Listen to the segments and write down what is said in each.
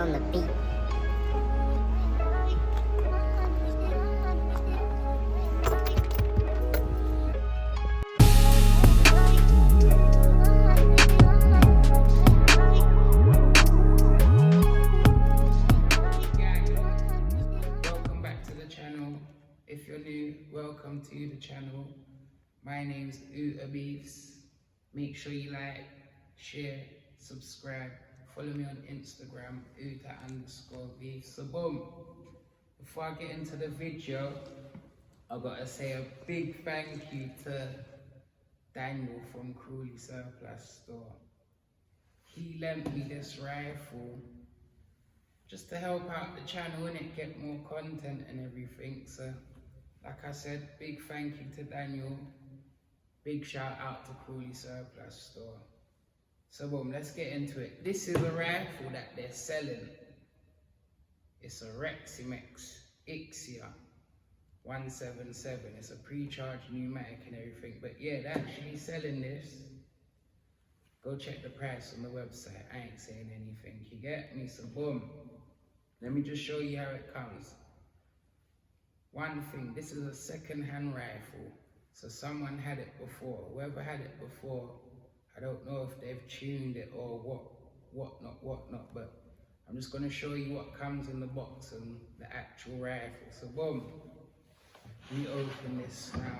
on the beat. Welcome back to the channel. If you're new, welcome to the channel. My name's Uta Beefs. Make sure you like, share, subscribe. Follow me on Instagram, Uta_Beefs. So boom, before I get into the video, I gotta say a big thank you to Daniel from Cruelly Surplus Store. He lent me this rifle just to help out the channel and it get more content and everything. So like I said, big thank you to Daniel. Big shout out to Cruelly Surplus Store. So boom, let's get into it. This is a rifle that they're selling. It's a REXIMEX IXIA 177. It's a pre-charged pneumatic and everything. But yeah, they're actually selling this. Go check the price on the website. I ain't saying anything. You get me? So boom. Let me just show you how it comes. One thing, this is a second-hand rifle. So someone had it before. Whoever had it before, I don't know if they've tuned it or whatnot, but I'm just gonna show you what comes in the box and the actual rifle. So boom, we open this now.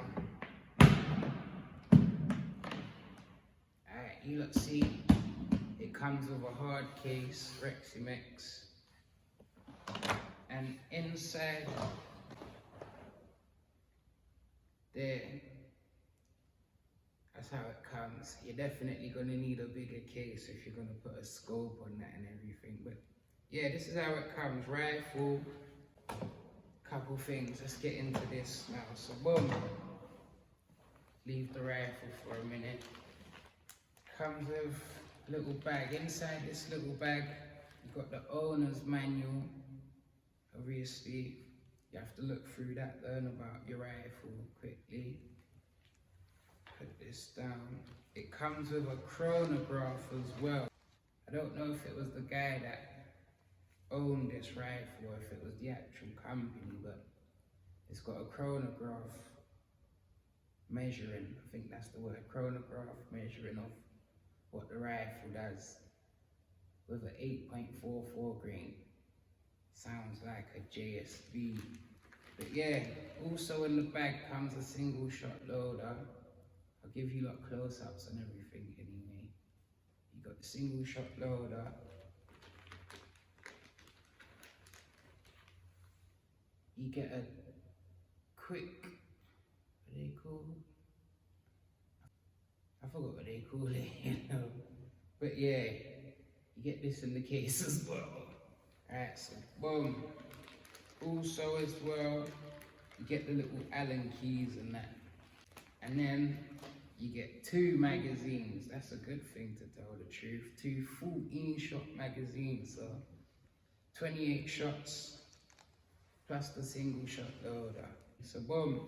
Alright, you look, see, it comes with a hard case, REXIMEX. And inside there, that's how it comes. You're definitely gonna need a bigger case if you're gonna put a scope on that and everything. But yeah, this is how it comes. Rifle, couple things. Let's get into this now. So boom, leave the rifle for a minute. Comes with a little bag. Inside this little bag, you've got the owner's manual. Obviously, you have to look through that, learn about your rifle quickly. Put this down. It comes with a chronograph as well. I don't know if it was the guy that owned this rifle or if it was the actual company, but it's got a chronograph measuring, I think that's the word, chronograph measuring of what the rifle does with an 8.44 grain. Sounds like a JSB. But yeah, also in the bag comes a single shot loader. I'll give you like close-ups and everything anyway. You got the single shot loader. You get a quick, what are they called? I forgot what they call it, you know. But yeah, you get this in the case as well. Alright, so boom. Also as well, you get the little Allen keys and that. And then you get 2 magazines. That's a good thing to tell the truth. 2 14-shot magazines, so 28 shots plus the single shot loader. So boom,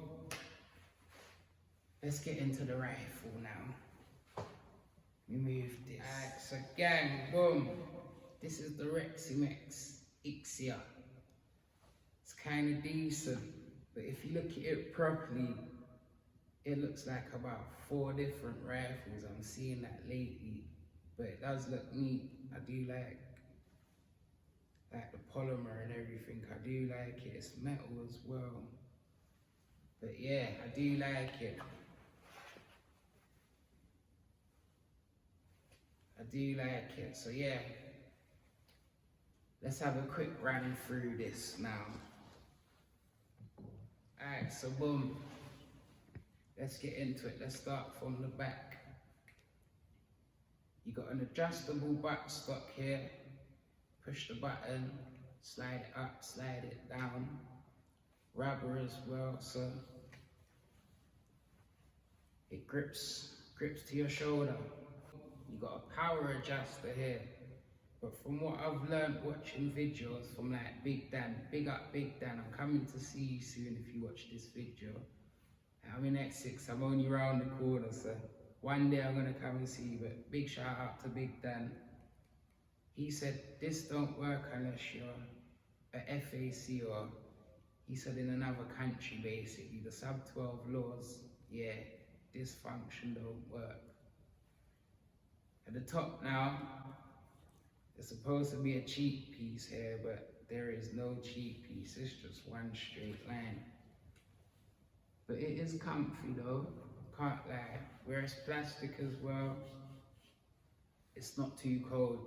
let's get into the rifle now. Let me move this. Alright, so gang, boom. This is the REXIMEX IXIA. It's kind of decent, but if you look at it properly, it looks like about 4 different rifles. I'm seeing that lately, but it does look neat. I do like the polymer and everything. I do like it. It's metal as well. But yeah, I do like it. I do like it. So yeah, let's have a quick run through this now. Alright, so boom. Let's get into it. Let's start from the back. You got an adjustable buttstock here. Push the button, slide it up, slide it down. Rubber as well, so it grips to your shoulder. You got a power adjuster here. But from what I've learned watching videos from like Big Dan, big up Big Dan, I'm coming to see you soon if you watch this video. I'm in X6, I'm only round the corner, so one day I'm gonna come and see you, but big shout out to Big Dan. he said this don't work unless you're a FAC, or he said in another country basically, the sub 12 laws, yeah, this function don't work. At the top now, there's supposed to be a cheek piece here, but there is no cheek piece, it's just one straight line. But it is comfy though, can't lie. Where it's plastic as well, it's not too cold.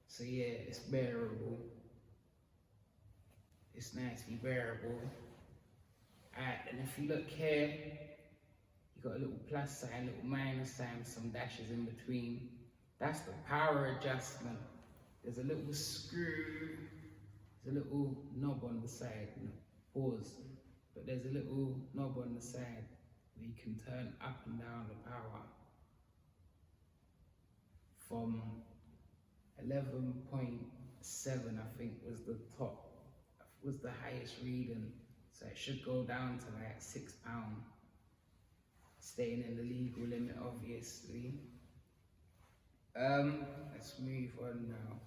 So yeah, it's bearable. It's nicely bearable. Alright, and if you look here, you got a little plus sign, little minus sign, some dashes in between. That's the power adjustment. There's a little screw, there's a little knob on the side, pause. But there's a little knob on the side where you can turn up and down the power from 11.7, I think was the top, was the highest reading. So it should go down to like £6, staying in the legal limit obviously. Let's move on now.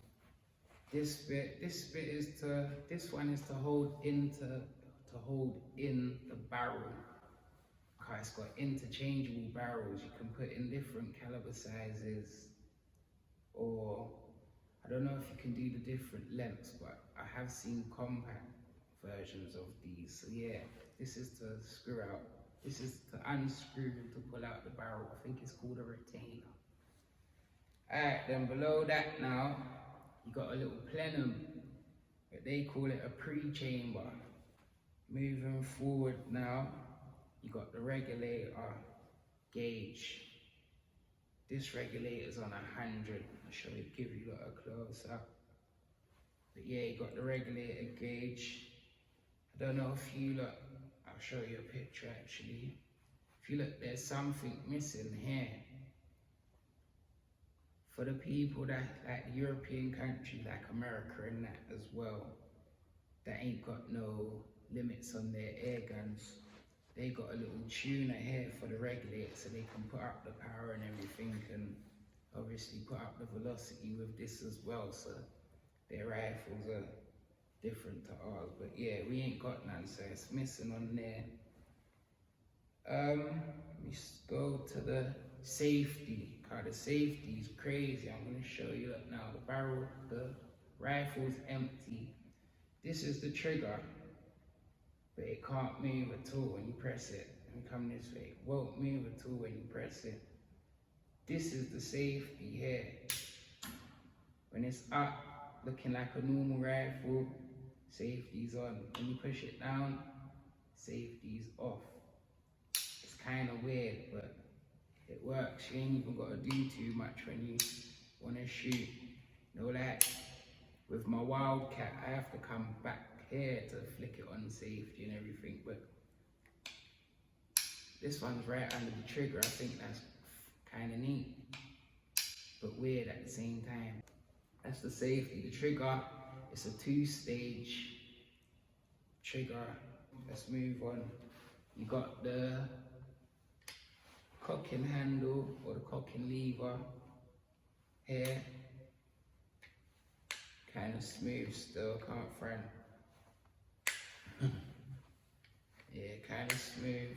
This one is to hold in the barrel. It's got interchangeable barrels. You can put in different caliber sizes, or I don't know if you can do the different lengths, but I have seen compact versions of these. So yeah, this is to screw out. This is to unscrew to pull out the barrel. I think it's called a retainer. Alright, then below that now, you got a little plenum, but they call it a pre-chamber. Moving forward now, you got the regulator gauge. This regulator's on 100. I'll show you, give you a close up. But yeah, you got the regulator gauge. I don't know if you look, I'll show you a picture actually. If you look, there's something missing here. For the people that, like the European countries, like America and that as well, that ain't got no limits on their air guns, they got a little tuner here for the regulator so they can put up the power and everything, and obviously put up the velocity with this as well, so their rifles are different to ours. But yeah, we ain't got none, so it's missing on there. We go to the safety. The safety is crazy. I'm going to show you that now. The rifle's empty. This is the trigger, but it can't move at all when you press it. And come this way, it won't move at all when you press it. This is the safety here. When it's up, looking like a normal rifle, safety's on. When you push it down, safety's off. It's kind of weird, but it works. You ain't even got to do too much when you want to shoot. You know, like with my Wildcat, I have to come back here to flick it on safety and everything, but this one's right under the trigger. I think that's kind of neat, but weird at the same time. That's the safety. The trigger, it's a 2-stage trigger. Let's move on. You got the cocking handle or the cocking lever here. Kind of smooth still, can't front. Yeah, kind of smooth.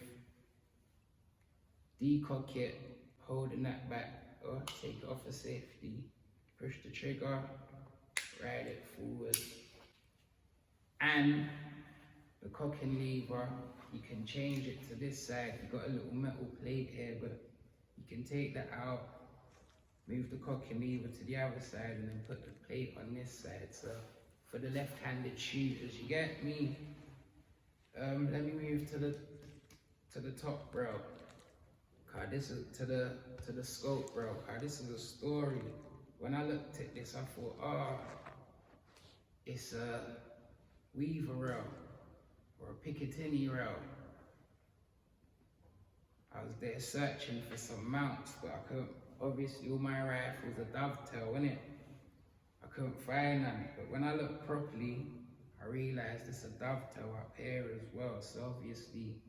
Decock it, holding that back, or take it off for safety. Push the trigger, ride it forward. And the cocking lever, you can change it to this side. You've got a little metal plate here, but you can take that out, move the cocking lever to the other side, and then put the plate on this side. So for the left-handed shooters, you get me? Let me move to the top, bro. This is to the scope, bro. This is a story. When I looked at this, I thought, oh, it's a Weaver rail or a Picatinny rail. I was there searching for some mounts, but I couldn't. Obviously, all my rifles are dovetail, innit? I couldn't find none. But when I looked properly, I realized it's a dovetail up here as well. So obviously,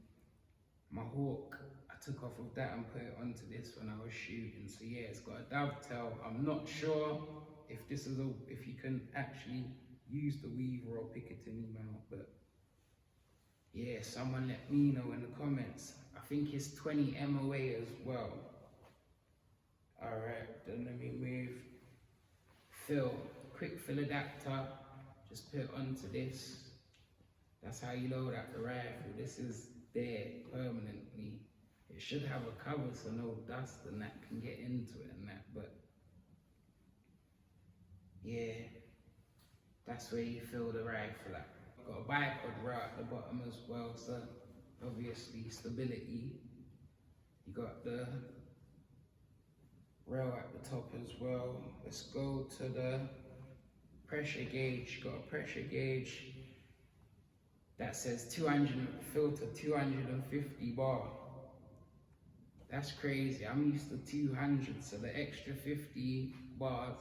my Hawk, I took off of that and put it onto this when I was shooting. So yeah, it's got a dovetail. I'm not sure if you can actually use the weaver or Picatinny mount. But yeah, someone let me know in the comments. I think it's 20 MOA as well. Alright, then let me move. Quick fill adapter, just put it onto this. That's how you load up the rifle. This is there permanently. It should have a cover so no dust and that can get into it and that, but yeah, that's where you fill the rifle up. Got a bipod rail at the bottom as well, so obviously stability. You got the rail at the top as well. Let's go to the pressure gauge. Got a pressure gauge that says 200 filter 250 bar. That's crazy. I'm used to 200, so the extra 50 bars,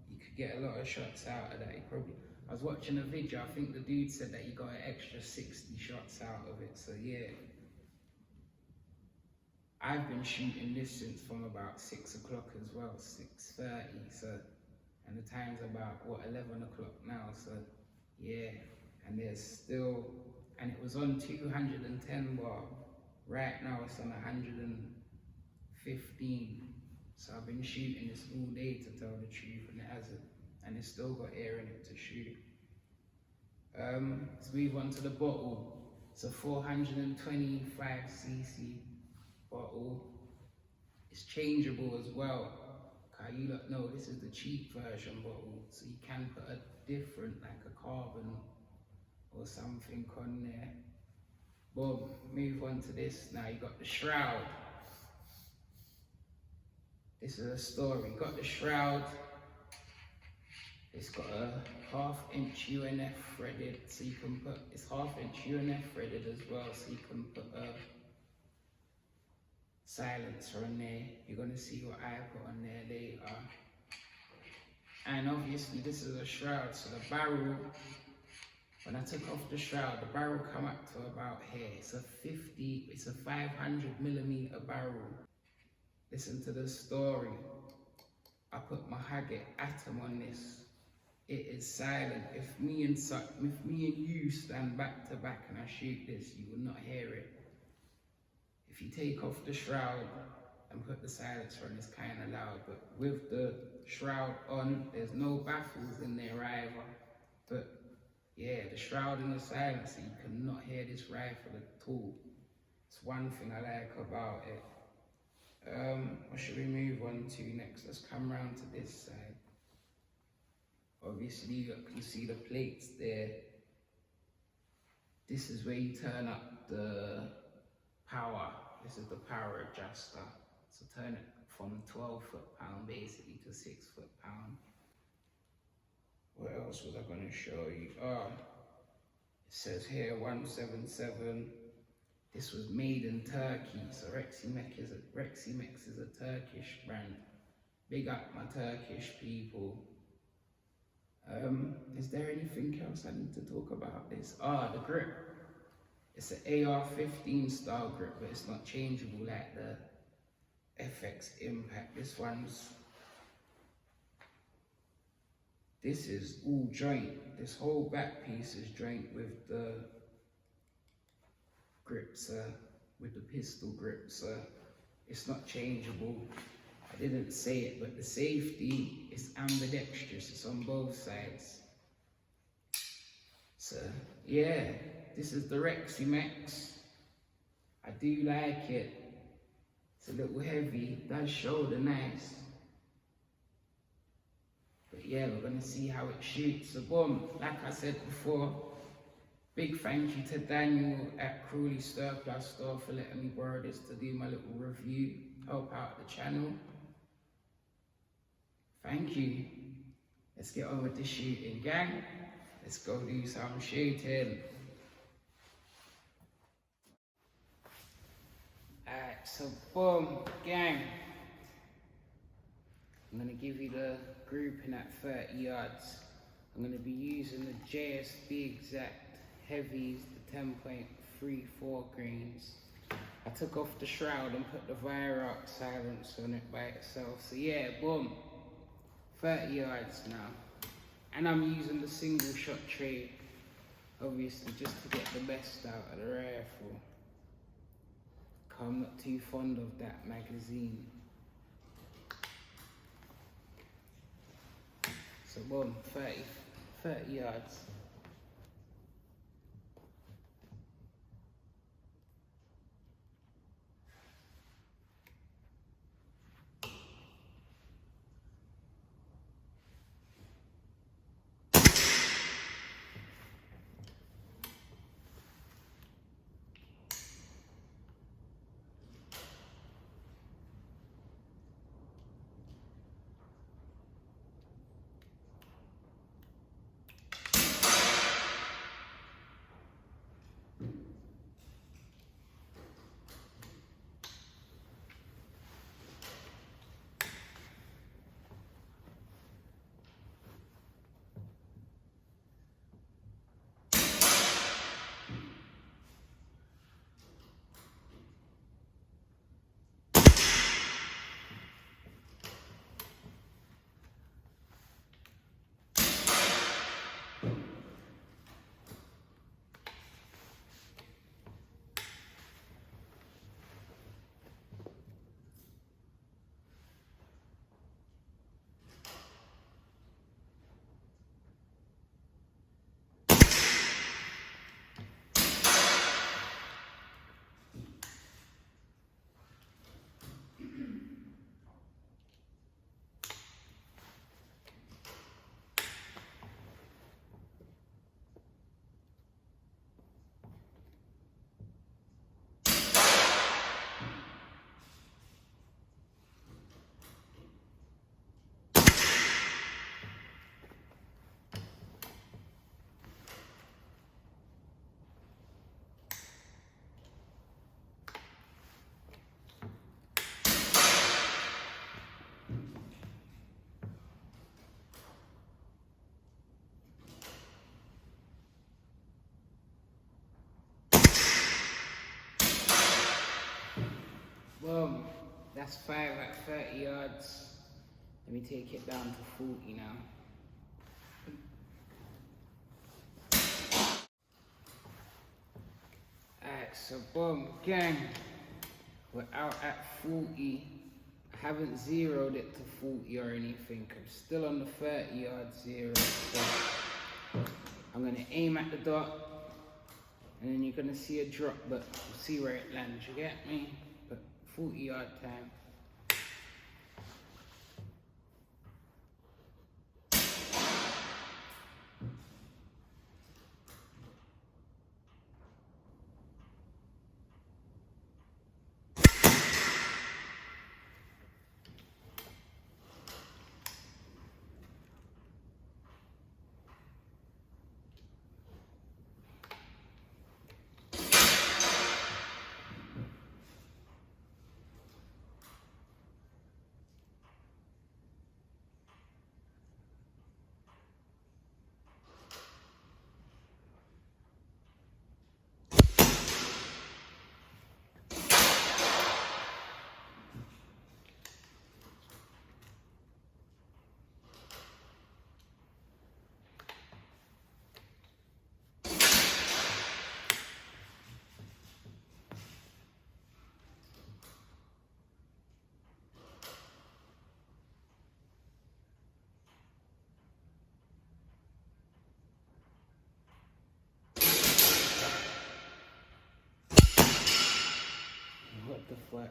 you could get a lot of shots out of that. I was watching a video, I think the dude said that you got an extra 60 shots out of it, so yeah. I've been shooting this since from about 6 o'clock as well, 6:30, so, and the time's about, what, 11 o'clock now, so yeah. And there's still, and it was on 210 bar. Right now it's on 115. So I've been shooting this all day to tell the truth, and it hasn't, and it's still got air in it to shoot. Let's move on to the bottle. It's a 425cc bottle. It's changeable as well. You don't know, this is the cheap version bottle, so you can put a different, like a carbon or something on there. Boom, move on to this. Now you got the Shroud. This is a story. You got the Shroud. It's got a 1/2" UNF threaded, so you can put, it's 1/2" UNF threaded as well, so you can put a silencer on there. You're gonna see what I put on there later. And obviously this is a Shroud, so the barrel, when I took off the Shroud, the barrel come up to about here. It's a 500mm barrel. Listen to the story. I put my Haggett Atom on this. It is silent. If me and you stand back to back and I shoot this, you will not hear it. If you take off the Shroud and put the silencer on, it's kind of loud, but with the Shroud on, there's no baffles in there either. But yeah, the Shroud and the silencer, you cannot hear this rifle at all. It's one thing I like about it. What should we move on to next? Let's come around to this side. Obviously, you can see the plates there. This is where you turn up the power. This is the power adjuster. So turn it from 12 foot-pound basically to 6 foot-pound. What else was I going to show you? Oh, it says here 177. This was made in Turkey. So REXIMEX is a Turkish brand. Big up my Turkish people. Is there anything else I need to talk about this? Ah, the grip. It's an AR-15 style grip, but it's not changeable like the FX Impact. This is all joint. This whole back piece is joint with the grips, with the pistol grips. It's not changeable. I didn't say it, but the safety is ambidextrous. It's on both sides. So yeah, this is the REXIMEX. I do like it. It's a little heavy, it does shoulder nice. But yeah, we're gonna see how it shoots. So boom, like I said before, big thank you to Daniel at Cruelly Surplus Store for letting me borrow this to do my little review, help out the channel. Thank you. Let's get on with the shooting, gang. Let's go do some shooting. Alright, so boom, gang. I'm gonna give you the grouping at 30 yards. I'm gonna be using the JSB Exact Heavies, the 10.34 grains. I took off the Shroud and put the Viroc silence on it by itself. So yeah, boom. 30 yards now. And I'm using the single shot tray, obviously, just to get the best out of the rifle. Cause I'm not too fond of that magazine. So boom, 30 yards. Boom, that's 5 at 30 yards. Let me take it down to 40 now. Alright, so boom, gang, we're out at 40. I haven't zeroed it to 40 or anything. I'm still on the 30 yard zero. So I'm gonna aim at the dot, and then you're gonna see a drop, but we'll see where it lands, you get me? But 40 yard time. What the fuck?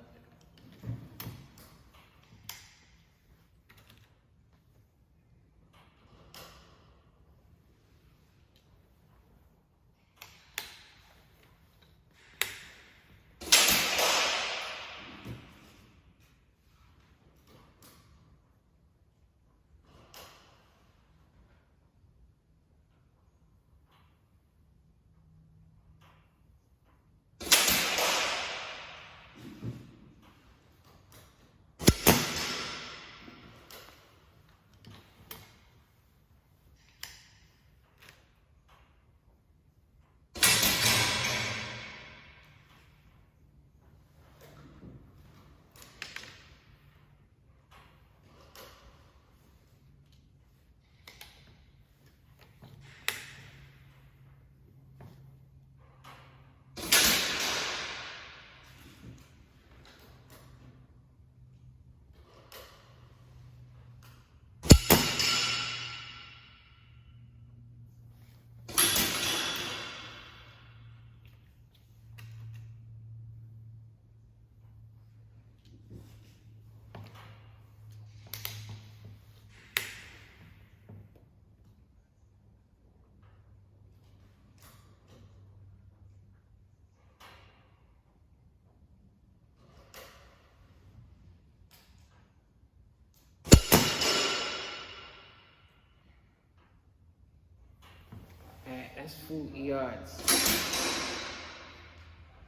that's 40 yards.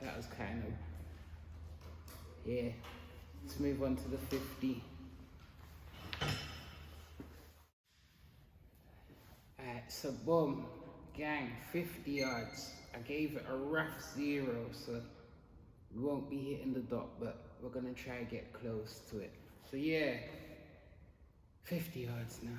That was kind of, yeah. Let's move on to the 50. Alright, so boom, gang, 50 yards. I gave it a rough 0, so we won't be hitting the dot, but we're gonna try and get close to it. So yeah, 50 yards now.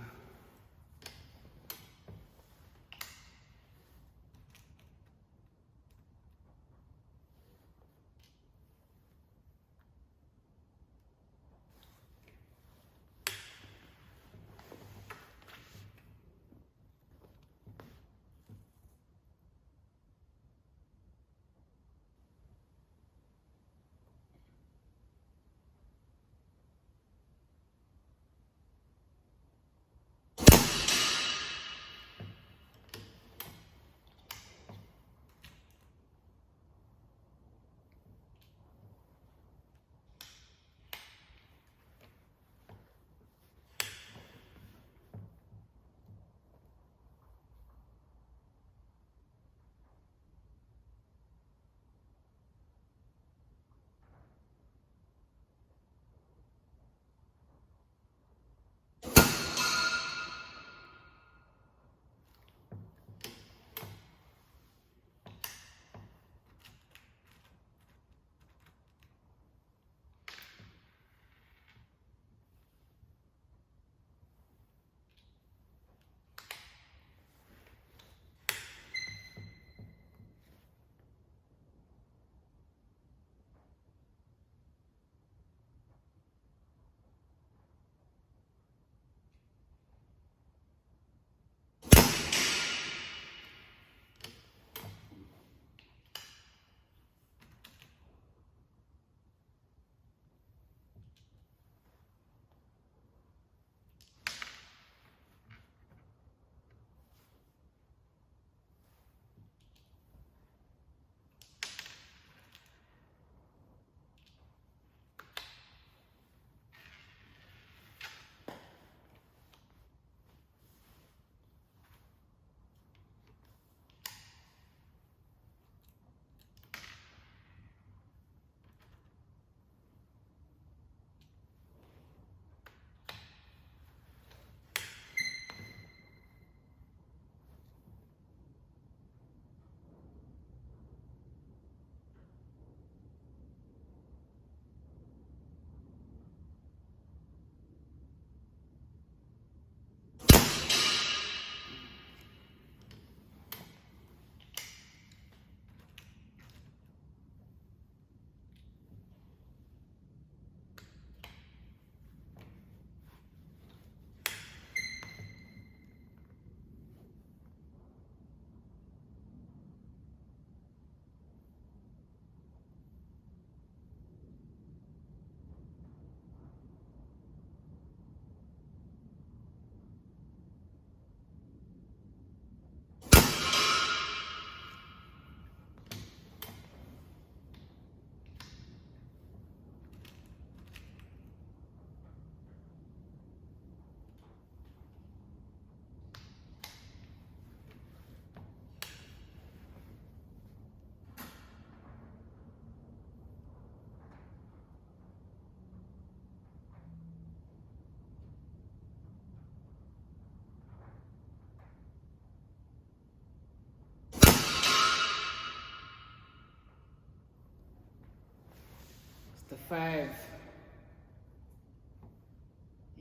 The 5.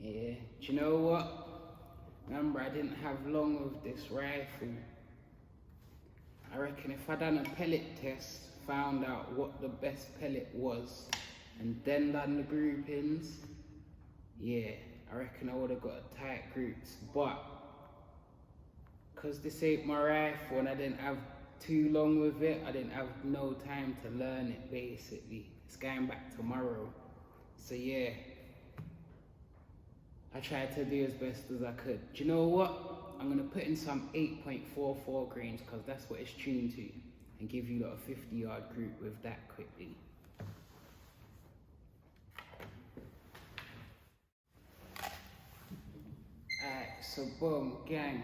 Yeah, do you know what? Remember, I didn't have long with this rifle. I reckon if I done a pellet test, found out what the best pellet was, and then done the groupings, yeah, I reckon I would have got a tight groups. But because this ain't my rifle and I didn't have too long with it, I didn't have no time to learn it basically. It's going back tomorrow. So yeah, I tried to do as best as I could. Do you know what? I'm gonna put in some 8.44 grains because that's what it's tuned to, and give you a 50-yard group with that quickly. Alright, so boom, gang.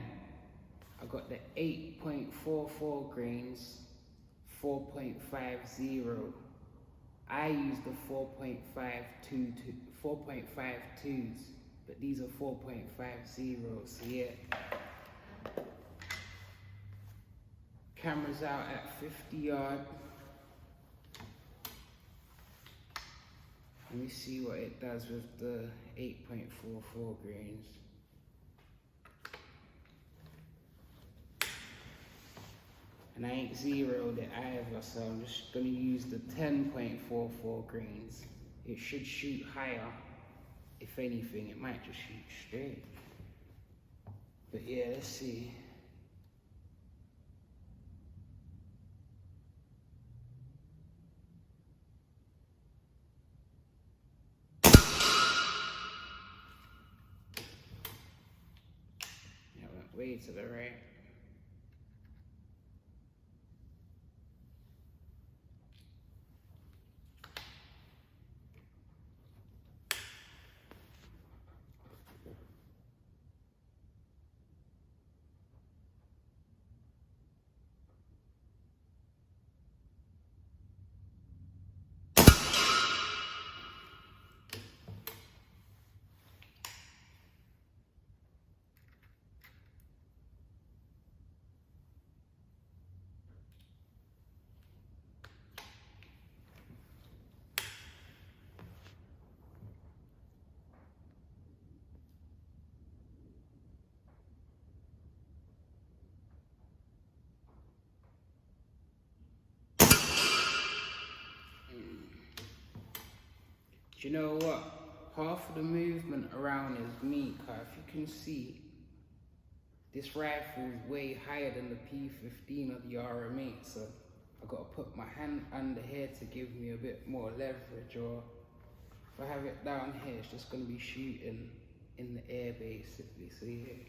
I got the 8.44 grains, 4.50. I use the 4.52s, but these are 4.50, so yeah. Camera's out at 50 yard. Let me see what it does with the 8.44 grains. And I ain't zeroed it either, so I'm just gonna use the 10.44 grains. It should shoot higher. If anything, it might just shoot straight. But yeah, let's see. Yeah, I went way to the right. Do you know what? Half of the movement around is me, cause if you can see, this rifle is way higher than the P15 or the RM8, so I gotta put my hand under here to give me a bit more leverage, or if I have it down here, it's just gonna be shooting in the air basically, so yeah.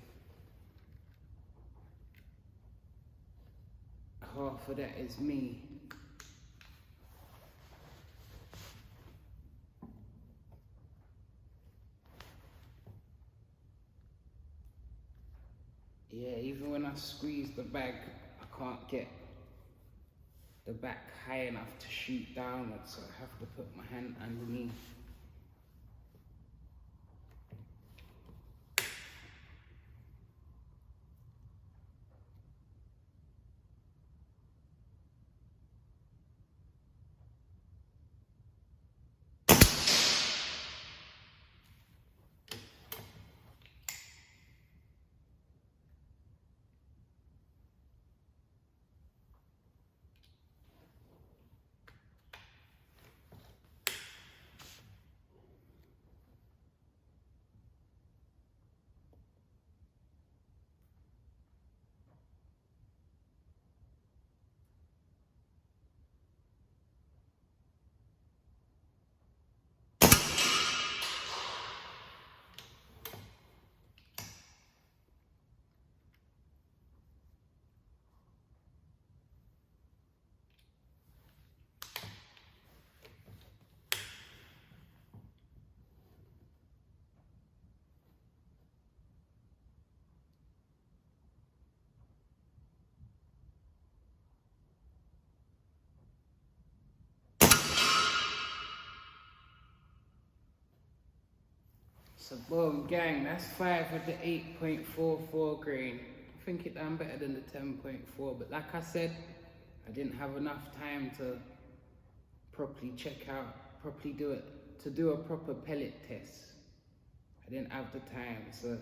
Half of that is me. Yeah, even when I squeeze the bag, I can't get the back high enough to shoot downwards, so I have to put my hand underneath. So boom, gang, that's 5 of the 8.44 grain. I think it done better than the 10.4, but like I said, I didn't have enough time to properly check out, to do a proper pellet test. I didn't have the time, so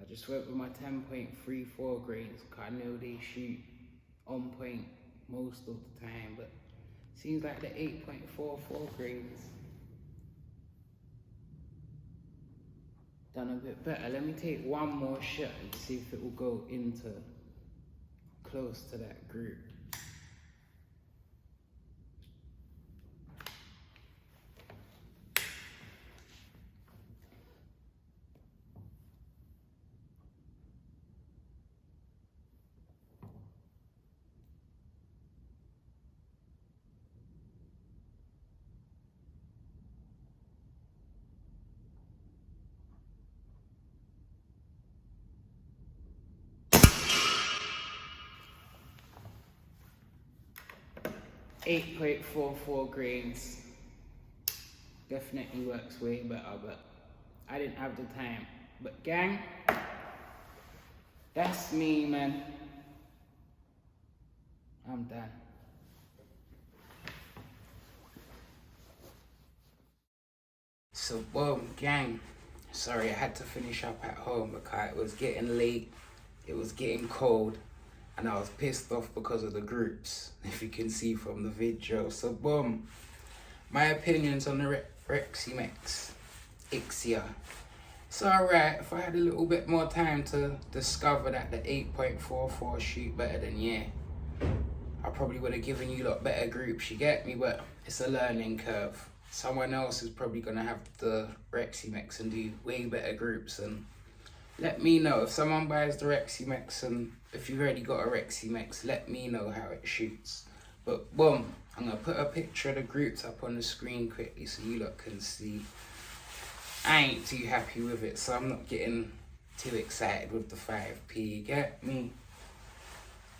I just went with my 10.34 grains, because I know they shoot on point most of the time, but seems like the 8.44 grains done a bit better. Let me take one more shot and see if it will go into close to that group. 8.44 grains. Definitely works way better, but I didn't have the time. But gang, that's me, man. I'm done. So boom, gang. Sorry, I had to finish up at home because it was getting late, it was getting cold, and I was pissed off because of the groups, if you can see from the video. So boom, my opinions on the REXIMEX IXIA. It's alright. If I had a little bit more time to discover that the 8.44 shoot better than I probably would have given you lot better groups, you get me? But it's a learning curve. Someone else is probably gonna have the REXIMEX and do way better groups. And let me know if someone buys the REXIMEX, and if you've already got a REXIMEX, let me know how it shoots. But boom, I'm gonna put a picture of the groups up on the screen quickly so you lot can see. I ain't too happy with it, so I'm not getting too excited with the 5p, you get me?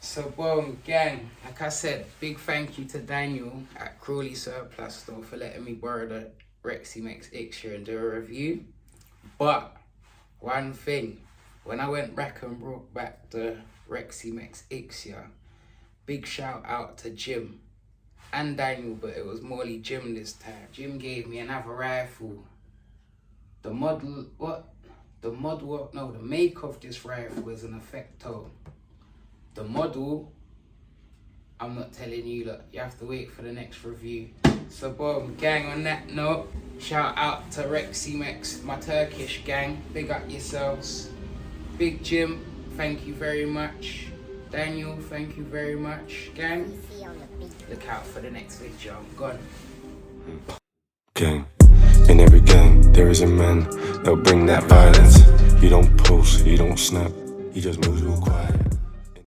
So boom, gang, like I said, big thank you to Daniel at Crawley Surplus Store for letting me borrow the REXIMEX IXIA and do a review. But one thing, when I went back and brought back the REXIMEX IXIA, big shout out to Jim and Daniel, but it was morely Jim this time. Jim gave me another rifle. The make of this rifle is an Effecto. The model, I'm not telling you, look, you have to wait for the next review. So boom, gang, on that note, shout out to REXIMEX, my Turkish gang, big up yourselves. Big Jim, thank you very much. Daniel, thank you very much. Gang, look out for the next video. I'm gone. Gang. In every gang, there is a man that'll bring that violence. He don't post, he don't snap, he just moves real quiet.